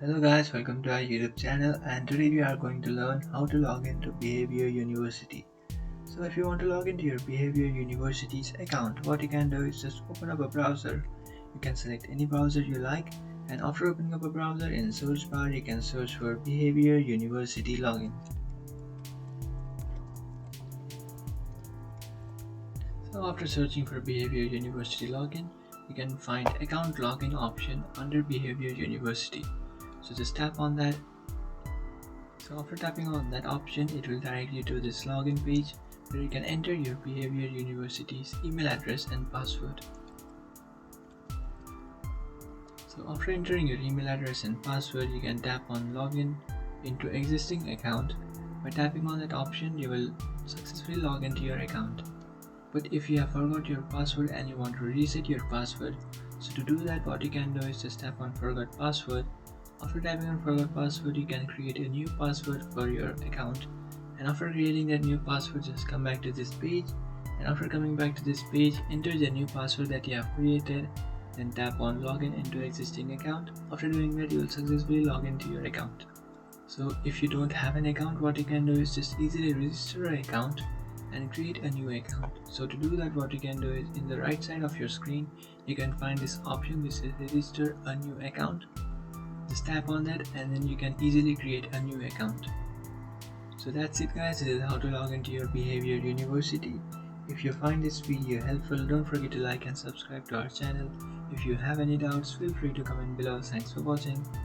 Hello guys, welcome to our YouTube channel, and today we are going to learn how to log into Behavior University. So if you want to log into your Behavior University's account, what you can do is just open up a browser. You can select any browser you like, and after opening up a browser, in search bar you can search for Behavior University login. So after searching for Behavior University login, you can find account login option under Behavior University. So just tap on that. So after tapping on that option, it will direct you to this login page where you can enter your Behavior University's email address and password. So after entering your email address and password, you can tap on login into existing account. By tapping on that option, you will successfully log into your account. But if you have forgot your password and you want to reset your password, so to do that, what you can do is just tap on forgot password. After tapping on forgot password, you can create a new password for your account, and after creating that new password, just come back to this page, and after coming back to this page, enter the new password that you have created, then tap on login into existing account. After doing that, you will successfully log into your account. So if you don't have an account, what you can do is just easily register an account and create a new account. So to do that, what you can do is in the right side of your screen, you can find this option which says register a new account. Just tap on that and then you can easily create a new account. So that's it guys, this is how to log into your Behavior University. If you find this video helpful, don't forget to like and subscribe to our channel. If you have any doubts, feel free to comment below. Thanks for watching.